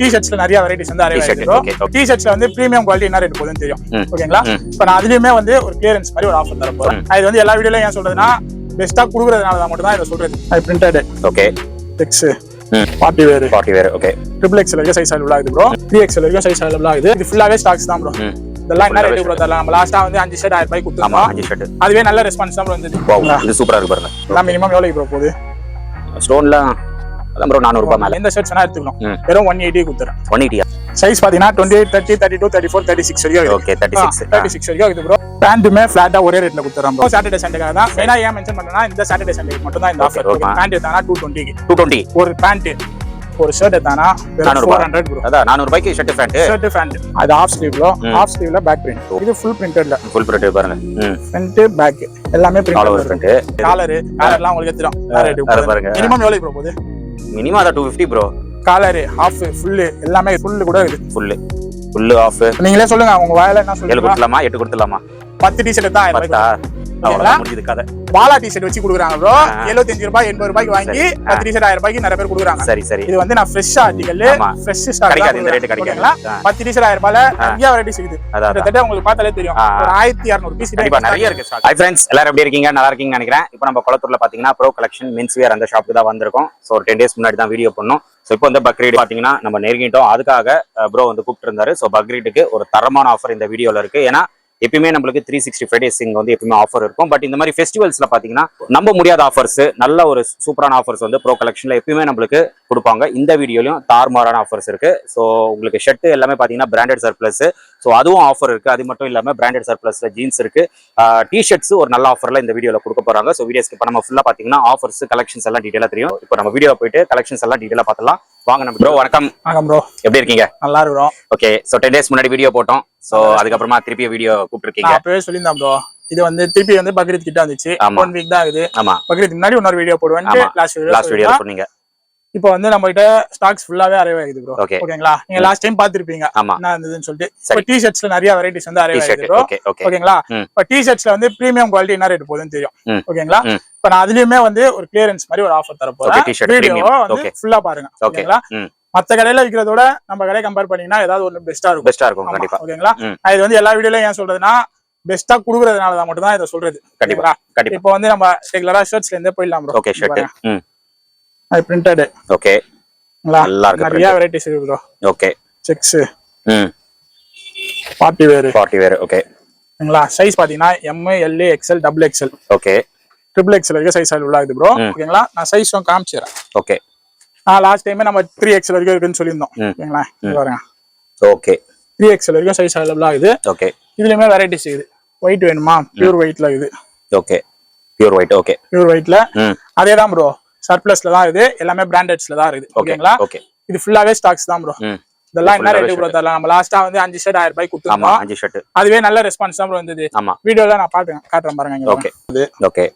டி-ஷர்ட்ஸ்ல நிறைய வெரைட்டிஸ் வந்து அரைவ் ஆயிருக்கு ப்ரோ. டி-ஷர்ட்ஸ்ல வந்து பிரீமியம் குவாலிட்டி என்ன ரேட் போகுதுன்னு தெரியும். ஓகேங்களா? இப்போ நான் அதுலயுமே வந்து ஒரு கிளியரன்ஸ் மாதிரி ஒரு ஆஃபர் தர போறேன். இது வந்து எல்லா வீடியோலயும் ஏன் சொல்றதுன்னா பெஸ்டா குடுக்குறதுனால தான் மட்டும் தான் இதை சொல்றது. அது printed okay X party wear okay triple XL வரைக்கும் சைஸ் அவைலபிள் ஆகுது ப்ரோ. 3XL வரைக்கும் சைஸ் அவைலபிள் ஆகுது. இது ஃபுல்லாவே ஸ்டாக்ஸ் தான் ப்ரோ. இதெல்லாம் என்ன ரேட் ப்ரோ தரலாம்? நம்ம லாஸ்டா வந்து 5 ஷர்ட் 1000 ரூபாய்க்கு கொடுத்தோம். 5 ஷர்ட் அதுவே நல்ல ரெஸ்பான்ஸ் தான் ப்ரோ வந்தது. இது சூப்பரா இருக்கு பாருங்க. எல்லாம் மினிமம் எவ்வளவு ப்ரோ போகுது? ஸ்டோன்ல அதான் ப்ரோ 400 ரூபாய் மேல. எந்த ஷர்ட்ஸ் வேணா எடுத்துக்கலாம். வெறும் 180 கொடுத்துறேன். 180 சைஸ் பாத்தீங்கன்னா 28 30 32 34 36 வரைக்கும். ஓகே 36 வரைக்கும் இது ப்ரோ. பேண்ட்டுமே ஃபிளாட்டா ஒரே ரேட்ல கொடுத்துறோம் ப்ரோ. சாட்டர்டே சண்டேக்காக தான். மெயினா ஏன் மென்ஷன் பண்ணனா இந்த சாட்டர்டே சண்டே மட்டும் தான் இந்த ஆஃபர். பேண்ட் எடுத்தானா 220 ஒரு பேண்ட் ஒரு ஷர்ட் எடுத்தானா 400 ப்ரோ. அதான் 400 ரூபாய்க்கு ஷர்ட் பேண்ட். அது ஆஃப் ஸ்லீவ் ப்ரோ. ஆஃப் ஸ்லீவ்ல பேக் பிரிண்ட். இது ஃபுல் பிரிண்டட்ல. ஃபுல் பிரிண்ட் பாருங்க. ஃப்ரண்ட் பேக் எல்லாமே பிரிண்டட் பிரிண்ட். காலர்லாம் உங்களுக்கு தெரியும். ரேட் பாருங்க. மினிமம் எவ்வளவு ப்ரோ போகுது? மினிமம் அத 250 ப்ரோ. காலர் ஆஃப் ஃபுல் எல்லாமே ஃபுல் கூட இருக்கு. Full half. நீங்களே சொல்லுங்க உங்க வாயில என்ன சொல்லுங்க? 7 கொடுத்துலாமா 8 கொடுத்துலாமா? 10 டி-ஷர்ட் தான் 1000 ரூபாய். அவ்வளவுதான் முடிஞ்சது கதை. பாலா டி-ஷர்ட் வச்சு குடுக்குறாங்க ப்ரோ. 75 ரூபாய் 80 ரூபாய்க்கு வாங்கி 10 டி-ஷர்ட் 1000 ரூபாய்க்கு நிறைய பேர் குடுக்குறாங்க. சரி இது வந்து நான் ஃப்ரெஷ் ஆர்டிகல் ஃப்ரெஷ் ஸ்டாக் கிடைக்காது. இந்த ரேட் கிடைக்காது. 10 டி-ஷர்ட் 1000 ரூபாய்ல நிறைய வெரைட்டிஸ் இருக்குது. கிட்டத்தட்ட உங்களுக்கு பார்த்தாலே தெரியும். ஒரு 1200 பீஸ் கண்டிப்பா நிறைய இருக்கு ஸ்டாக். ஹாய் फ्रेंड्स, எல்லாரும் எப்படி இருக்கீங்க? நல்லா இருக்கீங்கன்னு நினைக்கிறேன். இப்போ நம்ம கொளத்தூர்ல பாத்தீங்கன்னா ப்ரோ கலெக்ஷன் மென்ஸ் வியர் அந்த ஷாப்புக்கு தான் வந்திருக்கோம். சோ ஒரு 10 டேஸ் முன்னாடி தான் வீடியோ பண்ணோம். சோ இப்போ வந்து பக்ரீட் பாத்தீங்கன்னா நம்ம நெருங்கிட்டோம். அதுக்காக ப்ரோ வந்து கூப்பிட்டு இருந்தாரு. சோ பக்ரீட்டுக்கு ஒரு தரமான ஆஃபர் இந்த வீடியோல இருக்கு. ஏன்னா எப்பயுமே நம்மளுக்கு 365 டேஸ் இங்க வந்து எப்பயுமே ஆஃபர் இருக்கும். பட் இந்த மாதிரி ஃபெஸ்டிவல்ஸ்ல பாத்தீங்கன்னா நம்ப முடியாத ஆஃபர்ஸ், நல்ல ஒரு சூப்பரான ஆஃபர்ஸ் வந்து ப்ரோ கலெக்ஷன்ல எப்பயுமே நம்மளுக்கு கொடுப்பாங்க. இந்த வீடியோலயும் தாறுமாறான ஆஃபர்ஸ் இருக்கு. ஸோ உங்களுக்கு ஷர்ட் எல்லாமே பாத்தீங்கன்னா பிராண்டட் சர்ப்ளஸ். ஸோ அதுவும் ஆஃபர் இருக்கு. அது மட்டும் இல்லாம பிராண்டட் சர்ப்ளஸ்ல ஜீன்ஸ் இருக்கு. டி-ஷர்ட்ஸ் ஒரு நல்ல ஆஃபர்ல இந்த வீடியோல கொடுக்க போறாங்க. ஸோ வீடியோஸ்க்கு இப்போ நம்ம ஃபுல்லா பாத்தீங்கன்னா ஆஃபர்ஸ் கலெக்ஷன்ஸ் எல்லாம் டீடைலா தெரியும். இப்போ நம்ம வீடியோ போயிட்டு கலெக்ஷன்ஸ் எல்லாம் டீடைலா பார்த்தலாம். வாங்க நம்ம ப்ரோ. வணக்கம் ப்ரோ, எப்படி இருக்கீங்க? நல்லா இருக்கிறோம். ஓகே, சோ 10 டேஸ் முன்னாடி வீடியோ போட்டோம். சோ அதுக்கப்புறமா திருப்பி வீடியோ கூப்பிட்டுருக்கீங்க. அப்பவே சொல்லியிருந்தேன் ப்ரோ. இது வந்து திருப்பி வந்து பக்ரீத் கிட்ட வந்துச்சு. 1 வீக் தான் ஆகுது. ஆமா, பக்ரீத் முன்னாடி இன்னொரு வீடியோ போடுவேன். லாஸ்ட் வீடியோ சொன்னீங்க. இப்போ வந்து நம்ம கிட்ட ஸ்டாக்ஸ் ஃபுல்லாவே அரைவ் ஆகுது ப்ரோ. ஓகேங்களா? நீங்க லாஸ்ட் டைம் பாத்துருப்பீங்க என்ன இருந்ததுன்னு சொல்லிட்டு. இப்போ டி-ஷர்ட்ஸ்ல நிறைய வெரைட்டிஸ் வந்து அரைவ் ஆகுது ப்ரோ. ஓகேங்களா? இப்போ டி-ஷர்ட்ஸ்ல வந்து பிரீமியம் குவாலிட்டி என்ன ரேட் போகுதுன்னு தெரியும். ஓகேங்களா? இப்போ நான் அதுலயுமே வந்து ஒரு கிளியரன்ஸ் மாதிரி ஒரு ஆஃபர் தர போறேன். வீடியோ வந்து ஃபுல்லா பாருங்க. ஓகேங்களா? மத்த கடையில விக்கிறதோட நம்ம கடையை கம்பேர் பண்ணீங்கன்னா ஏதாவது ஒண்ணு பெஸ்டா இருக்கும். கண்டிப்பா. ஓகேங்களா? இது வந்து எல்லா வீடியோலயும் ஏன் சொல்றதுன்னா பெஸ்டா குடுக்குறதுனால தான் மட்டும் தான் இதை சொல்றது. கண்டிப்பா. இப்போ வந்து நம்ம ரெகுலரா ஷர்ட்ஸ்ல இருந்தே போயிடலாம் ப்ரோ. ஓகே, ஷர்ட் அது பிரிண்டட். ஓகே, நல்லா இருக்கு. நிறைய வெரைட்டிஸ் இருக்கு bro. Okay, sex party wear. Okay, சரிங்களா? சைஸ் பாத்தீங்கன்னா M L XL XXL. Okay, triple XL வரைக்கும் சைஸ் அவைலபிள் ஆகுது ப்ரோ. ஓகேங்களா? நான் சைஸும் காமிச்சிடுறேன். ஓகே, லாஸ்ட் டைமே நம்ம 3XL வரைக்கும் இருக்குன்னு சொல்லியிருந்தோம். ஓகேங்களா? இது பாருங்க. ஓகே, 3XL வரைக்கும் சைஸ் அவைலபிள் ஆகுது. ஓகே, இதுலயுமே வெரைட்டிஸ் இருக்குது. ஒயிட் வேணுமா? பியூர் ஒயிட்ல இருக்குது. Okay, pure white. Okay, pure ஒயிட்ல அதே தான் ப்ரோ. சர்ப்ளஸ்ல தான் இது. எல்லாமே பிராண்டட்ஸ்ல தான் இருக்குது. ஓகேங்களா? ஓகே, இது ஃபுல்லாவே ஸ்டாக்ஸ் தான் ப்ரோ. இதெல்லாம் என்ன ரேட் ப்ரோ தரலாம்? நம்ம லாஸ்டா வந்து 5 ஷர்ட் 1000 ரூபாய்க்கு கொடுத்தோம். 5 ஷர்ட் அதுவே நல்ல ரெஸ்பான்ஸ் தான் ப்ரோ வந்தது. வீடியோல நான் காட்டுறேன் பாருங்க. ஓகே, ஓகே,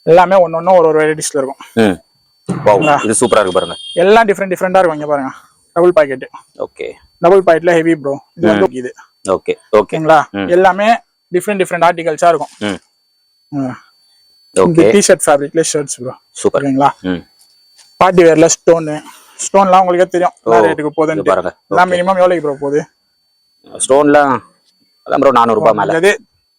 எல்லாமே ஒன்னொன்னு ஒரு வெரைட்டிஸ்ல இருக்கும். வாவ், இது சூப்பரா இருக்கு பாருங்க. எல்லாம் டிஃபரெண்டா இருக்கும். இங்க பாருங்க, டபுள் பாக்கெட். ஓகே, டபுள் பாக்கெட்ல ஹெவி ப்ரோ. இது வந்து இது. ஓகே, ஓகேங்களா? எல்லாமே டிஃபரெண்ட் ஆர்டிகல்ஸா இருக்கும். ஓகே, டி-ஷர்ட் ஃபேப்ரிக்ல ஷர்ட்ஸ் ப்ரோ. சூப்பர். ஓகேங்களா? பார்ட்டி வேர்ல ஸ்டோன்லாம் உங்களுக்கு தெரியும் என்ன ரேட்டுக்கு போகுதுன்னு பாருங்க. எல்லாம் மினிமம் எவ்வளவு ப்ரோ போகுது? ஸ்டோன்லாம் அதான் ப்ரோ 400 ரூபாய் மேல. அது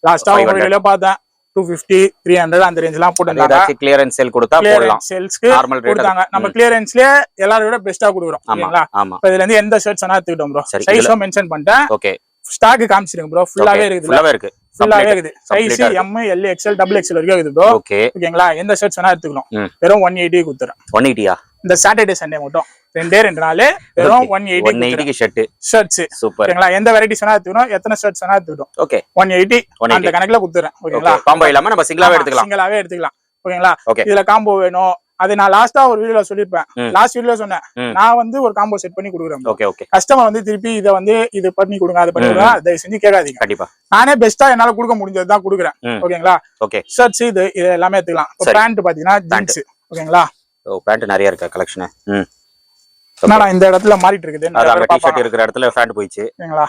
லாஸ்டா ஒரு வீடியோல பார்த்தேன். 250 300 அந்த ரேஞ்ச்லாம் போட்டுட்டாங்க. ஏதாச்சும் கிளியரன்ஸ் சேல் கொடுத்தா போடலாம். சேல்ஸ்க்கு நார்மல் ரேட் கொடுத்தாங்க. நம்ம கிளியரன்ஸ்லயே எல்லாரோட விட பெஸ்டா கொடுக்குறோம். ஓகேங்களா? இப்போ இதுல இருந்து எந்த ஷர்ட்ஸ் வேணா எடுத்துக்கிட்டோம் ப்ரோ. சைஸும் மென்ஷன் பண்ணிட்டேன். ஓகே, ஸ்டாக் காமிச்சிருங்க ப்ரோ. ஃபுல்லாவே இருக்குது. ஃபுல்லாவே இருக்குது. Size M L XL XXL வரைக்கும் இருக்குது ப்ரோ. ஓகேங்களா? எந்த ஷர்ட்ஸ் வேணா எடுத்துக்கலாம். வெறும் 180 கொடுத்துறேன். 180யா? இந்த சாட்டர்டே சண்டே மட்டும் 2 நாள் வெறும் 180 க்கு ஷர்ட்ஸ். சூப்பர். ஓகேங்களா? எந்த வெரைட்டிஸ் வேணா எடுத்துக்கணும். எத்தனை ஷர்ட்ஸ் வேணா எடுத்துக்கணும். ஓகே, 180 அந்த கணக்குல கொடுத்துறேன். ஓகேங்களா? காம்போ இல்லாம நம்ம சிங்கிளாவே எடுத்துக்கலாம். ஓகேங்களா? இதுல காம்போ வேணும். அது நான் லாஸ்டா ஒரு வீடியோல சொல்லிருப்பேன். லாஸ்ட் வீடியோல சொன்னேன், நான் வந்து ஒரு காம்போ செட் பண்ணி கொடுக்குறேன். Okay, okay. கஸ்டமர் வந்து திருப்பி இதை வந்து இது பண்ணி கொடுங்க, அது பண்ணி கொடுங்க, தயவு செஞ்சு கேட்காதீங்க. கண்டிப்பா நானே பெஸ்டா என்னால கொடுக்க முடிஞ்சதுதான் கொடுக்குறேன். ஓகேங்களா? ஓகே, ஷர்ட்ஸ் இது எல்லாமே எடுத்துக்கலாம். பேண்ட் பாத்தீங்கன்னா ஜீன்ஸ். ஓகேங்களா? பேண்ட் நிறைய இருக்கு கலெக்ஷன். என்னடா இந்த இடத்துல மாறிட்டு இருக்குது? அதான் டி-ஷர்ட் இருக்கிற இடத்துல பேண்ட் போயிடுச்சு. ஓகேங்களா?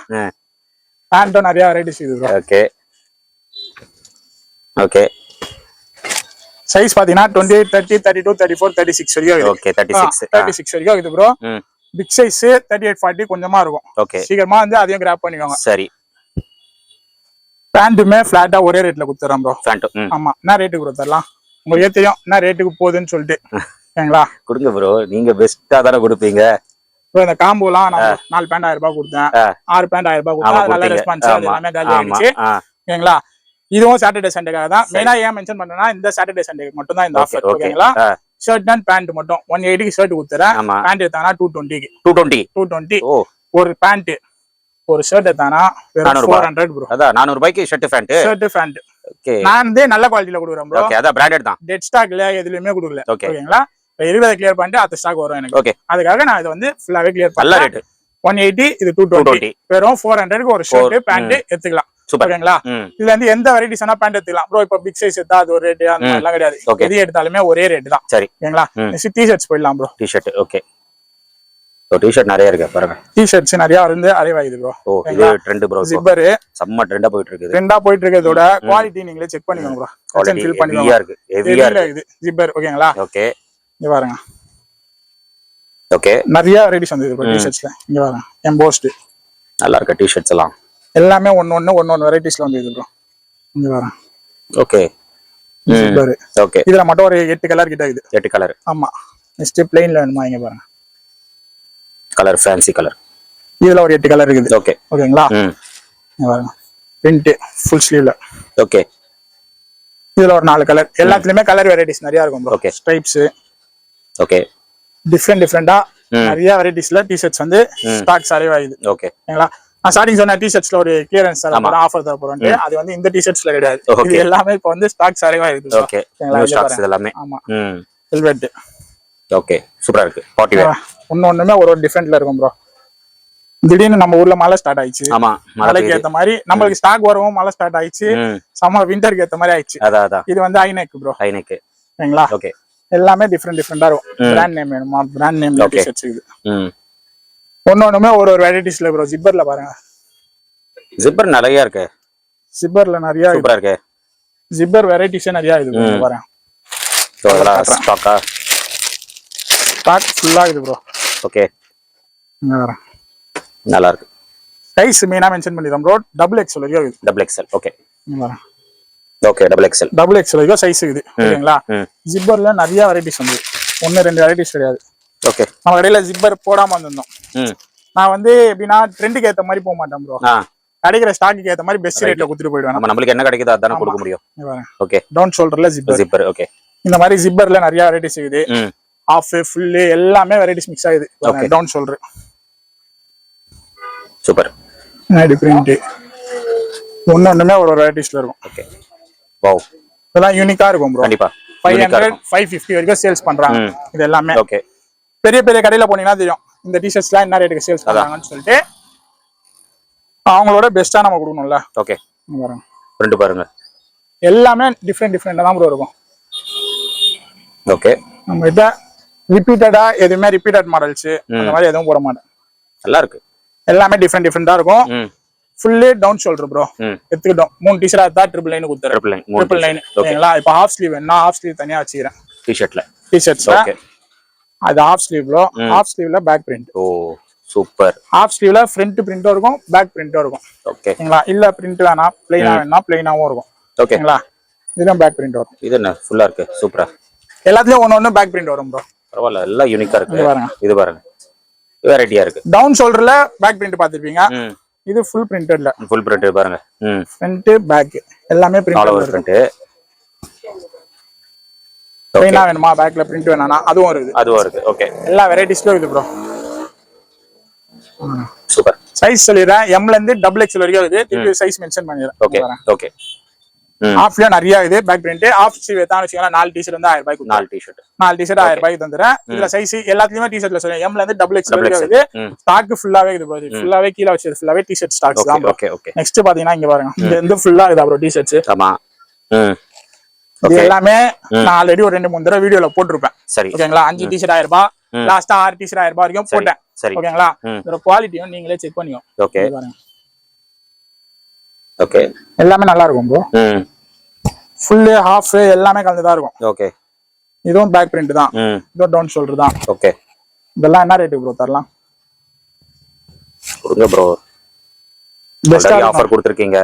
பேண்ட்டும் நிறைய வெரைட்டிஸ் இருக்குது. Okay, okay. சைஸ் பாத்தீங்கன்னா 28 30 32 34 36 வரைக்கும். ஓகே, 36 வரைக்கும் இது ப்ரோ. பிக் சைஸ் 38-40 கொஞ்சமா இருக்கும். ஓகே, சீக்கிரமா வந்து அதையும் கிராப் பண்ணிக்கோங்க. சரி. பேண்ட்டுமே ஃபிளாட்டா ஒரே ரேட்ல கொடுத்துறோம் ப்ரோ. பேண்ட் ஆமா, என்ன ரேட்டுக்கு கொடுத்துடலாம் உங்களுக்கே தெரியும் என்ன ரேட்டுக்கு போகுதுன்னு சொல்லிட்டு. ஓகேங்களா, கொடுங்க ப்ரோ, நீங்க பெஸ்டா தானே கொடுப்பீங்க. இப்போ இந்த காம்போலாம் நான் 4 பேண்ட் 1000 ரூபாய் கொடுத்தேன், 6 பேண்ட் 1000 ரூபாய் கொடுத்தேன். நல்ல ரெஸ்பான்ஸ், அது எல்லாமே காலி ஆயிடுச்சு. ஓகேங்களா, இதுவும் சாட்டர்டே சண்டேக்காக தான். மெயினா ஏன் மென்ஷன் பண்றேன்னா இந்த சாட்டர்டே சண்டேக்கு மட்டும் தான் இந்த ஆஃபர். ஓகேங்களா, ஷர்ட் அண்ட் பேண்ட் மட்டும் 180க்கு ஷர்ட் கொடுத்துறேன். பேண்ட் எடுத்தானா 220 ஒரு பேண்ட். ஒரு ஷர்ட் எடுத்தானா 400 ப்ரோ. அதான் 400 ரூபாய்க்கு ஷர்ட் பேண்ட். ஓகே, நான் வந்து நல்ல குவாலிட்டில கொடுக்குறேன் ப்ரோ. ஓகே, அதான் பிராண்டட் தான். டெட் ஸ்டாக்ல எதுலயுமே கொடுக்கல. ஓகேங்களா, இப்போ 20 கிளியர் பண்ணிட்டு அடுத்த ஸ்டாக் வரும் எனக்கு. ஓகே, அதுக்காக நான் இதை வந்து ஃபுல்லாவே கிளியர் நல்ல ரேட். 180, இது 220. வெறும் 400க்கு ஒரு ஷர்ட் பேண்ட் எடுத்துக்கலாம். ஓகேங்களா, இதுல இருந்து எந்த வெரைட்டிஸ் ஆனா பேண்ட் எடுத்துக்கலாம் ப்ரோ. இப்ப பிக் சைஸ் எடுத்தா அது ஒரு ரேட், அந்த மாதிரி எல்லாம் கிடையாது. எது எடுத்தாலுமே ஒரே ரேட் தான். சரி, ஓகேங்களா. டி-ஷர்ட்ஸ் போயிடலாம் ப்ரோ. T-shirt okay. டி-ஷர்ட் நிறைய இருக்கு பாருங்க. டி-ஷர்ட்ஸ் நிறைய வந்து அரைவாயுது ப்ரோ. ஓ, இது ட்ரெண்ட் ப்ரோ. ஜிப்பர் செம்ம ட்ரெண்டா போயிட்டு இருக்குது. ட்ரெண்டா போயிட்டு இருக்கதோட குவாலிட்டி நீங்களே செக் பண்ணிக்கோங்க ப்ரோ. குவாலிட்டி ஃபீல் பண்ணிக்கோங்க. ஹெவியா இருக்கு ஜிப்பர். ஓகேங்களா, ஓகே, இங்க பாருங்க. ஓகே, நிறைய வெரைட்டிஸ் வந்து ப்ரோ டி-ஷர்ட்ஸ்ல. இங்க பாருங்க, எம்போஸ்ட் நல்லா இருக்கு டி-ஷர்ட்ஸ் எல்லாம். எல்லாமே ஒன்னு வெரைட்டிஸ்ல வந்து ப்ரோ. இங்க பாருங்க. Okay, zipper. ஓகே, இதுல மட்டும் ஒரு 8 கலர் கிட்ட இருக்குது. 8 கலர். ஆமா, நெக்ஸ்ட் பிளைன்ல வேணுமா? இங்க பாருங்க, கலர் ஃபேன்சி கலர். இதுல ஒரு 8 கலர் இருக்குது. ஓகே, ஓகேங்களா. இங்க பாருங்க, பிரிண்ட் ஃபுல் ஸ்லீவ்ல. ஓகே, இதுல ஒரு 4 கலர். எல்லாத்துலயுமே கலர் வெரைட்டிஸ் நிறைய இருக்கும் ப்ரோ. Okay, stripes. ஓகே, டிஃபரெண்டா நிறைய வெரைட்டிஸ்ல டி-ஷர்ட்ஸ் வந்து ஸ்டாக்ஸ் அரைவ் ஆகுது. ஓகே, ஓகேங்களா. நான் ஸ்டார்டிங் சொன்ன டி-ஷர்ட்ஸ்ல ஒரு கிளியரன்ஸ் ஆஃபர் தர போறோம். அது வந்து இந்த டி-ஷர்ட்ஸ்ல கிடையாது. இது எல்லாமே இப்போ வந்து ஸ்டாக்ஸ் அரைவ் ஆகுது. ஓகே, நியூ ஸ்டாக்ஸ் எல்லாமே. ஆமா, வெல்வெட். ஓகே, சூப்பரா இருக்கு. பார்ட்டி வேர் ஒன்னொண்ணுமே ஒரு டிஃபரெண்ட்ல இருக்கும் ப்ரோ. திடீர்னு நம்ம ஊர்ல மழை ஸ்டார்ட் ஆயிடுச்சு. ஆமா, மழைக்கு ஏத்த மாதிரி நம்மளுக்கு ஸ்டாக் வரவும் மழை ஸ்டார்ட் ஆயிடுச்சு. சம்மர் விண்டருக்கு ஏத்த மாதிரி ஆயிடுச்சு. அதான் இது வந்து ஐநெக் ப்ரோ. ஐநெக். ஓகேங்களா. ஓகே, எல்லாமே டிஃபரெண்டா இருக்கும். பிராண்ட் நேம் வேணுமா? பிராண்ட் நேம் டி-ஷர்ட்ஸ் இது. ஒன்னொண்ணுமே ஒரு வெரைட்டிஸ்ல ப்ரோ. ஜிப்பர்ல பாருங்க, ஜிப்பர் நிறைய இருக்கு. ஜிப்பர்ல நிறைய சூப்பரா இருக்கு. ஜிப்பர் வெரைட்டிஸ் நிறைய இது பாருங்க. ஸ்டாக் ஃபுல்லா இது ப்ரோ. ஓகே, நல்லா இருக்கு. சைஸ் மெயினா மென்ஷன் பண்ணிரோம் ப்ரோ. XXL வரைக்கும் இருக்குது. XXL. Okay, okay, XXL. XXL வரைக்கும் சைஸ் இருக்குது. ஓகேங்களா. ஜிப்பர்ல நிறைய வெரைட்டிஸ் வந்து 1-2 வெரைட்டிஸ் கிடையாது. ஓகே, நம்ம கடையில ஜிப்பர் போடாம வந்திருந்தோம். நான் வந்து எப்படின்னா ட்ரெண்டுக்கு ஏத்த மாதிரி போக மாட்டேன் ப்ரோ. கிடைக்கிற ஸ்டாக்கு ஏத்த மாதிரி பெஸ்ட் ரேட்ல கொடுத்துட்டு போயிடுவேன். நம்மளுக்கு என்ன கிடைக்குதோ அதானே கொடுக்க முடியும். ஓகே, டவுன் ஷோல்டர்ல ஜிப்பர். ஓகே, இந்த மாதிரி ஜிப்பர்ல நிறைய வெரைட்டிஸ் இருக்குது. ஆஃப், ஃபுல் எல்லாமே வெரைட்டிஸ் மிக்ஸ் ஆகுது. Down shoulder super. Night print ஒன்னொண்ணுமே ஒரு வெரைட்டிஸ்ல இருக்கும். ஓகே, வாவ், இதெல்லாம் யூனிக்கா இருக்கும் ப்ரோ. கண்டிப்பா 500 550 வரைக்கும் சேல்ஸ் பண்றாங்க இது எல்லாமே. ஓகே, பெரிய பெரிய கடையில போனீங்கன்னா தெரியும் இந்த டி-ஷர்ட்ஸ்லாம் என்ன ரேட்டுக்கு சேல்ஸ் பண்றாங்கன்னு சொல்லிட்டு. அவங்களோட பெஸ்டா நம்ம கொடுக்கணும்ல. ஓகே, பாருங்க, பிரிண்ட் பாருங்க, எல்லாமே டிஃபரெண்டா தான் ப்ரோ இருக்கும். ஓகே, நம்ம கிட்ட ரிப்பீட்டடா எதுவுமே ரிப்பீட்டட் மாடல்ஸ் அந்த மாதிரி எதுவும் போட மாட்டேன். நல்லா இருக்கு. எல்லாமே டிஃபரெண்டா இருக்கும். Fully down shoulder bro. எடுத்துக்கிட்டோம் 3 டி-ஷர்ட் எடுத்தா 999 கொடுத்துறேன். 999. ஓகேங்களா. இப்போ ஹாஃப் ஸ்லீவ் வேணா ஹாஃப் ஸ்லீவ் தனியா வச்சுக்கிறேன் டி-ஷர்ட்ஸ்ல. அது ஹாஃப் ஸ்லீவ் ப்ரோ. ஹாஃப் ஸ்லீவ்ல back print. Oh super. Half ஸ்லீவ்ல ஃப்ரண்ட் பிரிண்டும் இருக்கும், பேக் பிரிண்டும் இருக்கும். ஓகேங்களா. இல்ல பிரிண்ட் வேணா பிளைனா வேணா பிளைனாவும் இருக்கும். ஓகேங்களா. இதுதான் பேக் பிரிண்ட் வரும். இது என்ன ஃபுல்லா இருக்கு. சூப்பரா. எல்லாத்துலயும் ஒன்னு பேக் பிரிண்ட் வரும் ப்ரோ. பரவாயில்ல, எல்லாம் யூனிக்கா இருக்கு. இது பாருங்க, வெரைட்டியா இருக்கு. டவுன் ஷோல்டர்ல பேக் பிரிண்ட் பாத்துருப்பீங்க. இது ஃபுல் பிரிண்டட்ல. ஃபுல் பிரிண்ட் பாருங்க. ஃப்ரண்ட் பேக் எல்லாமே பிரிண்ட். பிளைனா வேணுமா பேக்ல பிரிண்ட் வேணானா அதுவும் இருக்கு. ஓகே, எல்லா வெரைட்டிஸ்லயும் இது ப்ரோ. சூப்பர். சைஸ் சொல்லிடுறேன். எம்ல இருந்து XXL வரைக்கும் இருக்குது. திருப்பி சைஸ் மென்ஷன் பண்ணிடுறேன். Okay, okay. ஆஃப்ல நிறைய இது பேக் பிரிண்ட். ஆஃப் ஸ்லீவ் எடுத்தான்னு வச்சுக்கோங்க, 4 டி-ஷர்ட் வந்து 1000 ரூபாய்க்கு. 4 டி-ஷர்ட் 1000 ரூபாய்க்கு தந்துறேன். இதுல சைஸ் எல்லாத்துலயுமே டி-ஷர்ட்ல சொல்றேன். எம்ல இருந்து XXL வரைக்கும் இருக்குது. ஸ்டாக் ஃபுல்லாவே இது ப்ரோ. ஃபுல்லாவே கீழ வச்சது ஃபுல்லாவே டி-ஷர்ட் ஸ்டாக்ஸ் தான். Okay, okay. நெக்ஸ்ட் பாத்தீங்கன்னா இங்க பாருங்க, இது வந்து ஃபுல்லா இதா ப்ரோ டி-ஷர்ட்ஸ். ஆமா. இது எல்லாமே நான் ஆல்ரெடி ஒரு 2-3 தடவை வீடியோல போட்டுருப்பேன். ஓகேங்களா. 5 டி-ஷர்ட் 1000 ரூபாய், லாஸ்டா 6 டி-ஷர்ட் 1000 ரூபாய் வரைக்கும் போட்டேன். ஓகேங்களா. இதோட குவாலிட்டியும் நீங்களே செக் பண்ணிக்கோங்க. Okay, okay. எல்லாமே நல்லா இருக்கும் ப்ரோ. ஃபுல் ஹாஃப் எல்லாமே கலந்துதா இருக்கும். ஓகே. இதுவும் பேக் பிரிண்ட் தான். இதுவும் டவுன் ஷோல்டர் தான். ஓகே. இதெல்லாம் என்ன ரேட் ப்ரோ தரலாம்? கொடுங்க ப்ரோ. பெஸ்டா ஆஃபர் கொடுத்துருக்கீங்க.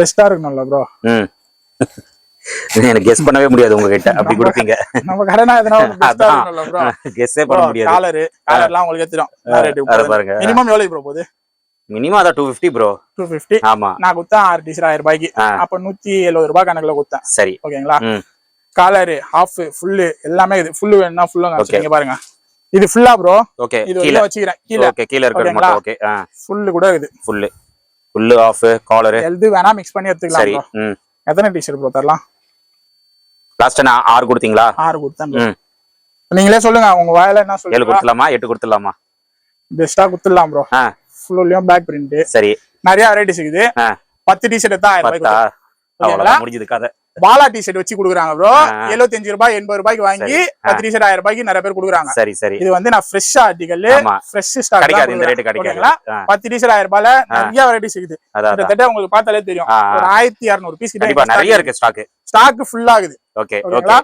பெஸ்டா இருக்கும்ல ப்ரோ. எனக்கு கெஸ் பண்ணவே முடியாது உங்ககிட்ட அப்படி கொடுப்பீங்க. நம்ம கடனா எதனா பெஸ்டா இருக்கும்ல ப்ரோ. கெஸ்ஸே பண்ண முடியாது. காலர்லாம் உங்களுக்கு தெரியும். பாருங்க. மினிமம் எவ்வளவு ப்ரோ போகுது? மினிமம் அத 250 ப்ரோ. 250. ஆமா. நான் குத்தேன் 6 டீஷர்ட் 1000 ரூபாய்க்கு. அப்ப 170 ரூபாய் கணக்குல குத்தேன். சரி ஓகேங்களா? காலர் ஹாஃப் ஃபுல் எல்லாமே இது. ஃபுல் வேணும்னா ஃபுல்லும் காமிச்சீங்க பாருங்க. இது ஃபுல்லா ப்ரோ. ஓகே. இது உள்ள வச்சிக்கிறேன். கீழ. ஓகே கீழ இருக்கிறது மட்டும். ஓகே. ஃபுல் கூட இது. ஃபுல் ஆஃப் காலர் எல்து வேணா மிக்ஸ் பண்ணி எடுத்துக்கலாம் ப்ரோ. எத்தனை டீஷர்ட் ப்ரோ தரலாம்? லாஸ்ட் நான் 6 கொடுத்தீங்களா? 6 கொடுத்தேன் ப்ரோ. நீங்களே சொல்லுங்க உங்க வாயில என்ன சொல்லுங்க. 7 கொடுத்துலாமா 8 கொடுத்துலாமா? பெஸ்டா கொடுத்துடலாம் ப்ரோ. ஃபுல்லியும் back print. சரி. நிறைய வெரைட்டிஸ் இருக்குது. 10 டீஷர்ட் தான் 1000 ரூபாய்க்கு. அவ்வளவுதான் முடிஞ்சது கதை. பாலா டீஷர்ட் வச்சு குடுக்குறாங்க ப்ரோ. 75 ரூபாய் 80 ரூபாய்க்கு வாங்கி 10 டீஷர்ட் 1000 ரூபாய்க்கு நிறைய பேர் குடுக்குறாங்க. சரி சரி. இது வந்து நான் ஃப்ரெஷ் ஆர்டிகல், ஃப்ரெஷ் ஸ்டாக் கிடைக்காது. இந்த ரேட் கிடைக்காது. 10 டீஷர்ட் 1000 ரூபாயில நிறைய வெரைட்டிஸ் இருக்குது. கிட்டத்தட்ட உங்களுக்கு பார்த்தாலே தெரியும். ஒரு 1200 பீஸ் கிட்ட நிறைய இருக்கு ஸ்டாக். ஸ்டாக் ஃபுல் ஆகுது. Okay okay.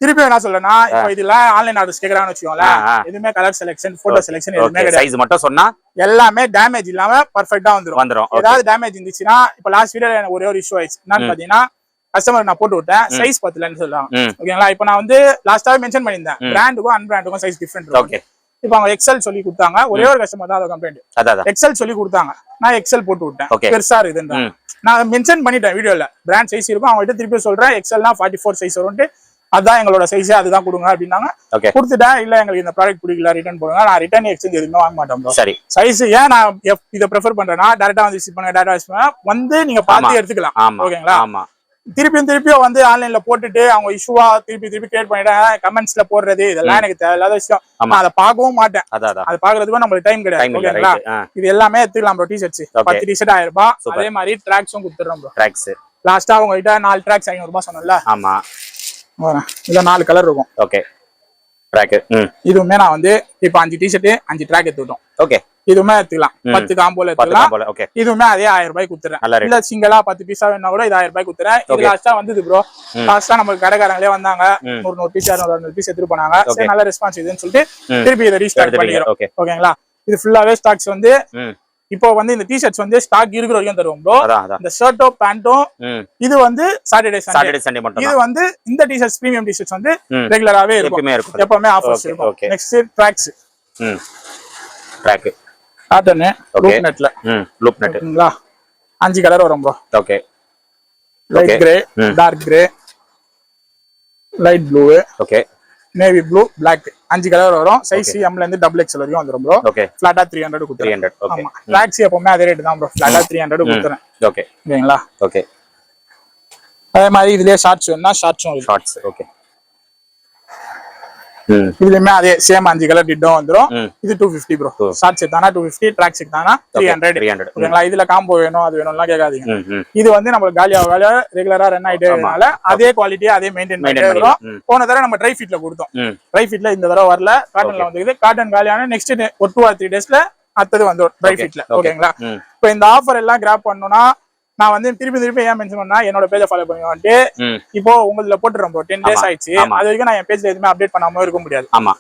திருப்பி என்ன சொல்லனா, இப்போ இதெல்லாம் ஆன்லைன் ஆர்டர்ஸ் கேக்குறாங்கன்னு வெச்சுக்கோங்களேன். எதுமே கலர் செலக்ஷன், போட்டோ செலக்ஷன் எதுமே கிடையாது. சைஸ் மட்டும் சொன்னா எல்லாமே டேமேஜ் இல்லாம பெர்ஃபெக்ட்டா வந்துரும். ஏதாவது டேமேஜ் இருந்துச்சுனா, இப்போ லாஸ்ட் வீடியோல எனக்கு ஒரே ஒரு இஷ்யூ ஆயிடுச்சு. என்னன்னு பாத்தீங்கன்னா, கஸ்டமர் நான் போட்டு விட்டேன், சைஸ் பத்தலன்னு சொல்றாங்க. ஓகேங்களா? இப்போ நான் வந்து லாஸ்டாவே மென்ஷன் பண்ணிருந்தேன், பிராண்டுக்கும் அன்பிராண்டுக்கும் சைஸ் டிஃபரண்ட் இருக்கு. இப்போ அவங்க எக்ஸல் சொல்லி கொடுத்தாங்க. ஒரே ஒரு கஸ்டமர் தான் அத கம்ப்ளைண்ட். எக்ஸல் சொல்லி கொடுத்தாங்க, நான் எக்ஸல் போட்டு விட்டேன். பெருசா இருக்குதுன்றாங்க. நான் மென்ஷன் பண்ணிட்டேன் வீடியோல, பிராண்ட் சைஸ் இருக்கும். அவங்க கிட்ட திருப்பி சொல்றேன், எக்ஸல்னா 44 சைஸ் வரும்ட்டு, அதான் எங்களோட சைஸே, அதுதான் கொடுங்க அப்படின்னாங்க. கொடுத்துட்டேன். இல்ல எங்களுக்கு இந்த ப்ராடக்ட் பிடிக்கல, ரிட்டர்ன் போடுங்க. நான் ரிட்டர்ன் எக்ஸ்சேஞ்ச் எதுவுமே வாங்க மாட்டோம். சரி. சைஸ் ஏன் நான் இதை ப்ரிஃபர் பண்றேன்னா, டேரக்டா வந்து விசிட் பண்ணுங்க, டேரக்டா விசிட் பண்ணுங்க, வந்து நீங்க பார்த்து எடுத்துக்கலாம். ஓகேங்களா? திருப்பியும் வந்து ஆன்லைன்ல போட்டுட்டு அவங்க இஷ்யூவா திருப்பி கிரியேட் பண்ணிட்டேன், கமெண்ட்ஸ்ல போடுறது, இதெல்லாம் எனக்கு தேவையில்லாத விஷயம். நான் அதை பார்க்கவும் மாட்டேன். அதை பாக்குறதுக்கும் நம்மளுக்கு டைம் கிடையாது. ஓகேங்களா? இது எல்லாமே எடுத்துக்கலாம் ப்ரோ. டிஷர்ட்ஸ் 10 டிஷர்ட் 1000 ரூபாய். அதே மாதிரி ட்ராக்ஸும் கொடுத்துறோம் ப்ரோ. ட்ராக்ஸ் லாஸ்டா அவங்க கிட்ட 4 ட்ராக்ஸ் 500 ரூபாய் சொன்னல. ஆமா. இதுல 4 கலர் இருக்கும். ஓகே. ட்ராக். இதுவுமே நான் வந்து இப்போ 5 டிஷர்ட் 5 ட்ராக் எடுத்துட்டோம். ஓகே. இதுவுமே எடுத்துக்கலாம். 10 காம்போல எடுத்துக்கலாம். இதுவுமே அதே 1000 ரூபாய் கொடுத்துறேன். இல்ல சிங்கிளா 10 பீஸா வேணா கூட இது 1000 ரூபாய் கொடுத்துறேன். இது லாஸ்டா வந்தது ப்ரோ. லாஸ்டா நமக்கு கடைக்காரங்களே வந்தாங்க, 100 பீஸ் 200 பீஸ் எடுத்துட்டு போனாங்க. சரி, நல்ல ரெஸ்பான்ஸ் இதுன்னு சொல்லிட்டு திருப்பி இதை ரீஸ்டார்ட் பண்ணிக்கிறோம். ஓகேங்களா? இது ஃபுல்லாவே ஸ்டாக்ஸ் வந்து இப்போ வந்து இந்த டிஷர்ட்ஸ் வந்து ஸ்டாக் இருக்கிற வரைக்கும் தருவோம் ப்ரோ. இந்த ஷர்ட்டோ பேண்டோ இது வந்து சாட்டர்டே சண்டே மட்டும். இது வந்து இந்த டிஷர்ட்ஸ் பிரீமியம் டிஷர்ட்ஸ் வந்து ரெகுலராவே இருக்கும், எப்பவுமே ஆஃபர்ஸ் இருக்கும். Next tracks. Track cotton loop நெட்ல. லூப் நெட்ங்களா? 5 கலர் வரும் bro. Okay. Light grey, dark grey, light blue, okay, navy blue, black, 5 colour வரும். சைஸ் எம்ல இருந்து டபுள் எக்ஸ்எல் வரைக்கும் வந்துரும் ப்ரோ. ஓகே. ஃபிளாட்டா 300 கொடுத்துறேன். 300. ஓகே. ஆமா. ட்ராக்ஸ் எப்பவுமே அதே ரேட் தான் ப்ரோ. ஃபிளாட்டா 300 கொடுத்துறேன். ஓகே. ஓகேங்களா? ஓகே. அதே மாதிரி இதுலயே ஷார்ட்ஸ் வேணும்னா ஷார்ட்ஸும் இருக்கு. ஷார்ட்ஸ். ஓகே. இதுலயுமே அதே சேம் 5 கலர் டிட்டோ வந்துரும். இது 250 ப்ரோ. ஷார்ட்ஸ் எடுத்தானா 250, ட்ராக்ஸ் எடுத்தானா 300. ஓகேங்களா? இதுல காம்போ வேணும் அது வேணும்லாம் கேட்காதீங்க. இது வந்து நம்மளுக்கு காலியா ரெகுலரா ரன் ஆயிட்டே இருக்கனால அதே குவாலிட்டியா அதே மெயின்டைன் பண்ணிட்டே இருக்கோம். போன தடவை நம்ம ட்ரை ஃபிட்ல கொடுத்தோம். ட்ரை ஃபிட்ல இந்த தடவை வரல, காட்டன்ல வந்துருக்குது. காட்டன் காலியான நெக்ஸ்ட் ஒரு 2 or 3 டேஸ்ல அடுத்தது வந்துரும் ட்ரை ஃபிட்ல. ஓகேங்களா? இப்போ இந்த ஆஃபர் எல்லாம் கிராப் பண்ணனும்னா நான் வந்து திருப்பி ஏன் மென்ஷன் பண்ணா, என்னோட பேஜை ஃபாலோ பண்ணுங்க. இப்போ உங்கள போட்டுறோம் ப்ரோ. 10 டேஸ் ஆயிடுச்சு. அது வரைக்கும் நான் என் பேஜ்ல எதுவுமே அப்டேட் பண்ணாம இருக்க முடியாது. ஆமா.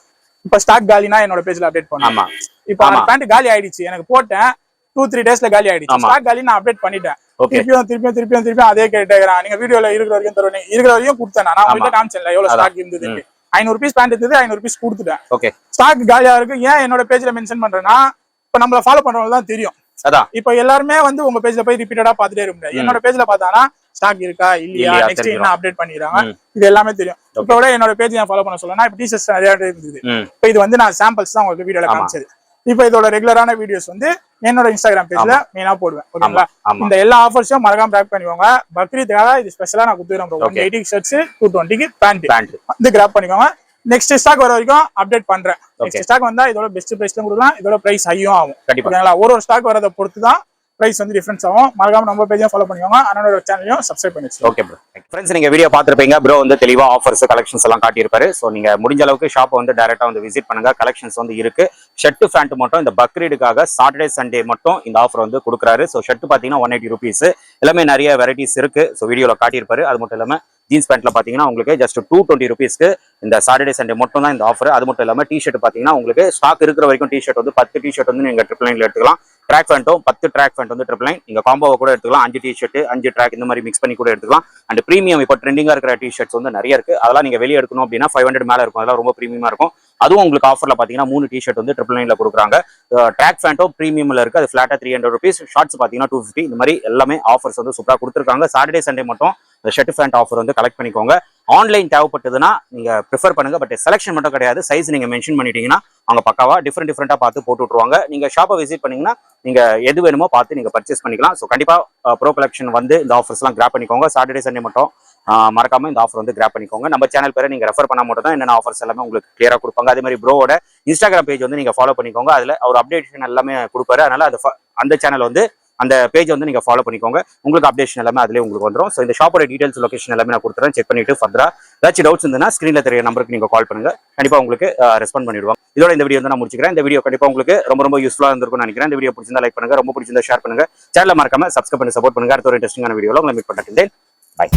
இப்போ ஸ்டாக் காலினா என்னோட பேஜ்ல அப்டேட் பண்ணணும். ஆமா. இப்போ அந்த பேண்ட் காலி ஆயிடுச்சு, எனக்கு போட்டேன் 2-3 டேஸ்ல காலி ஆயிடுச்சு. ஸ்டாக் காலி நான் அப்டேட் பண்ணிட்டேன். திருப்பியும் அதே கேட்டேன். நீங்க வீடியோல இருக்கிற வரைக்கும் தருவீங்க, இருக்கிற வரைக்கும் கொடுத்தேன். நான் உங்ககிட்ட காமிச்சேன்ல எவ்வளவு ஸ்டாக் இருந்தது. 500 பீஸ் பேண்ட் இருந்தது, 500 பீஸ் கொடுத்துட்டேன். ஓகே. ஸ்டாக் காலியா இருக்கு. ஏன் என்னோட பேஜ்ல மென்ஷன் பண்றேன்னா, இப்போ நம்மள ஃபாலோ பண்றவங்க தான் தெரியும். அதான் இப்போ எல்லாருமே வந்து உங்க பேஜ்ல போய் ரிப்பீட்டடா பாத்துட்டே இருக்க முடியாது. என்னோட பேஜ்ல பார்த்தானா ஸ்டாக் இருக்கா இல்லையா, நெக்ஸ்ட் என்ன அப்டேட் பண்ணிடுறாங்க, இது எல்லாமே தெரியும். இப்போ கூட என்னோட பேஜ் நான் ஃபாலோ பண்ண சொல்லனா, இப்போ டிஷர்ட்ஸ் நிறைய இருந்தது. இப்போ இது வந்து நான் சாம்பிள்ஸ் தான் உங்களுக்கு வீடியோல காமிச்சது. இப்போ இதோட ரெகுலரான வீடியோஸ் வந்து என்னோட இன்ஸ்டாகிராம் பேஜ்ல மெயினா போடுவேன். ஓகேங்களா? இந்த எல்லா ஆஃபர்ஸும் மறக்காம கிராப் பண்ணிக்கோங்க. பக்ரீத்துக்காக இது ஸ்பெஷலா நான் கொடுத்துறேன் ப்ரோ. 180 ஷர்ட்ஸ், 220க்கு பேண்ட் வந்து கிராப் பண்ணிக்கோங்க. நெக்ஸ்ட் ஸ்டாக் வர வரைக்கும் அப்டேட் பண்றேன். நெக்ஸ்ட் ஸ்டாக் வந்தா இதோட பெஸ்ட் பிரைஸ்ல கொடுக்கலாம், இதோட பிரைஸ் ஹையும் ஆகும். ஓகேங்களா? ஒரு ஸ்டாக் வரத பொறுத்து தான் பிரைஸ் வந்து டிஃபரன்ஸ் ஆகும். மறக்காம நம்ம பேஜையும் ஃபாலோ பண்ணிக்கோங்க, அண்ணனோட சேனலையும் சப்ஸ்கிரைப் பண்ணி வச்சுக்கோங்க. Okay bro. ஃப்ரெண்ட்ஸ், நீங்க வீடியோ பார்த்திருப்பீங்க. ப்ரோ வந்து தெளிவா ஆஃபர்ஸ் கலெக்ஷன்ஸ் எல்லாம் காட்டியிருப்பாரு. ஸோ நீங்க முடிஞ்ச அளவுக்கு ஷாப்பை வந்து டைரக்டா வந்து விசிட் பண்ணுங்க. கலெக்ஷன்ஸ் வந்து இருக்கு. ஷர்ட் பேண்ட் மட்டும் இந்த பக்ரீடுக்காக சாட்டர்டே சண்டே மட்டும் இந்த ஆஃபர் வந்து கொடுக்குறாரு. ஸோ ஷர்ட் பாத்தீங்கன்னா 180 ருபீஸ். எல்லாமே நிறைய வெரைட்டிஸ் இருக்கு. ஸோ வீடியோல காட்டியிருப்பாரு. அது மட்டும் இல்லாம ஜீன்ஸ் பேண்ட்ல பாத்தீங்கன்னா உங்களுக்கு ஜஸ்ட் 220 ருபீஸ்க்கு இந்த சாட்டர்டே சண்டே மட்டும் தான் இந்த ஆஃபர். அது மட்டும் இல்லாம டிஷர்ட் பாத்தீங்கன்னா உங்களுக்கு ஸ்டாக் இருக்கிற வரைக்கும் டிஷர்ட் வந்து 10 டிஷர்ட் வந்து நீங்க ட்ரிபிள் நைன்ல எடுத்துக்கலாம். ட்ராக் பேண்ட்டும் 10 ட்ராக் பேண்ட் வந்து 999. நீங்க காம்போவை கூட எடுத்துக்கலாம். 5 டிஷர்ட் 5 ட்ராக் இந்த மாதிரி மிக்ஸ் பண்ணி கூட எடுத்துக்கலாம். அண்ட் பிரீமியம் இப்போ ட்ரெண்டிங்கா இருக்கிற டிஷர்ட்ஸ் வந்து நிறைய இருக்கு. அதெல்லாம் நீங்க வெளியே எடுக்கணும் அப்படின்னா 500 மேல இருக்கும். அதெல்லாம் ரொம்ப பிரீமியமா இருக்கும். அதுவும் உங்களுக்கு ஆஃபர்ல பாத்தீங்கன்னா 3 டிஷர்ட் வந்து 999ல கொடுக்குறாங்க. ட்ராக் பேண்ட்டும் பிரீமியம்ல இருக்கு. அது ஃபிளாட்டா 300 rupees. ஷார்ட்ஸ் பாத்தீங்கன்னா 250. இந்த மாதிரி எல்லாமே ஆஃபர்ஸ் வந்து சூப்பரா கொடுத்துருக்காங்க. சாட்டர்டே சண்டே மட்டும் இந்த ஷர்ட் பேண்ட் ஆஃபர் வந்து கலெக்ட் பண்ணிக்கோங்க. ஆன்லைன் தேவைப்பட்டதுன்னா நீங்க ப்ரிஃபர் பண்ணுங்க. பட் செலக்ஷன் மட்டும் கிடையாது. சைஸ் நீங்க மென்ஷன் பண்ணிட்டீங்கன்னா அவங்க பக்காவா டிஃப்ரெண்டா பார்த்து போட்டு விட்டுருவாங்க. நீங்க ஷாப்பை விசிட் பண்ணீங்கன்னா நீங்க எது வேணுமோ பார்த்து நீங்க பர்ச்சேஸ் பண்ணிக்கலாம். ஸோ கண்டிப்பா ப்ரோ கலெக்ஷன் வந்து இந்த ஆஃபர்ஸ் எல்லாம் கிராப் பண்ணிக்கோங்க. சாட்டர்டே சண்டே மட்டும் மறக்காம இந்த ஆஃபர் வந்து கிராப் பண்ணிக்கோங்க. நம்ம சேனல் பேரை நீங்க ரெஃபர் பண்ணா மட்டும் தான் என்னென்ன ஆஃபர்ஸ் எல்லாமே உங்களுக்கு கிளியரா கொடுப்பாங்க. அதே மாதிரி ப்ரோவோட இன்ஸ்டாகிராம் பேஜ் வந்து நீங்க ஃபாலோ பண்ணிக்கோங்க. அதுல அவர் அப்டேஷன் எல்லாமே கொடுப்பாரு. அதனால அந்த சேனல் வந்து அந்த பேஜ் வந்து நீங்க ஃபாலோ பண்ணிக்கோங்க. உங்களுக்கு அப்டேஷன் எல்லாமே அதுலேயே உங்களுக்கு வந்துடும். ஸோ இந்த ஷாப்போட டீடைல்ஸ் லொகேஷன் எல்லாமே நான் கொடுத்துறேன். செக் பண்ணிட்டு ஃபர்தரா ஏதாச்சும் டவுட்ஸ் இருந்ததுன்னா ஸ்க்ரீன்ல தெரிய நம்பருக்கு நீங்க கால் பண்ணுங்க. கண்டிப்பா உங்களுக்கு ரெஸ்பாண்ட் பண்ணிடுவாங்க. இதோட இந்த வீடியோ வந்து நான் முடிச்சுக்கிறேன். இந்த வீடியோ கண்டிப்பா உங்களுக்கு ரொம்ப யூஸ்ஃபுல்லா இருந்திருக்கும்னு நினைக்கிறேன். இந்த வீடியோ பிடிச்சிருந்தா லைக் பண்ணுங்க. ரொம்ப பிடிச்சிருந்தா ஷேர் பண்ணுங்க. சேனலை மறக்காம சப்ஸ்கிரைப் பண்ணி சப்போர்ட் பண்ணுங்க. அடுத்த ஒரு இன்ட்ரெஸ்டிங்கான வீடியோல உங்களை மீட் பண்ணிட்டேன். பை.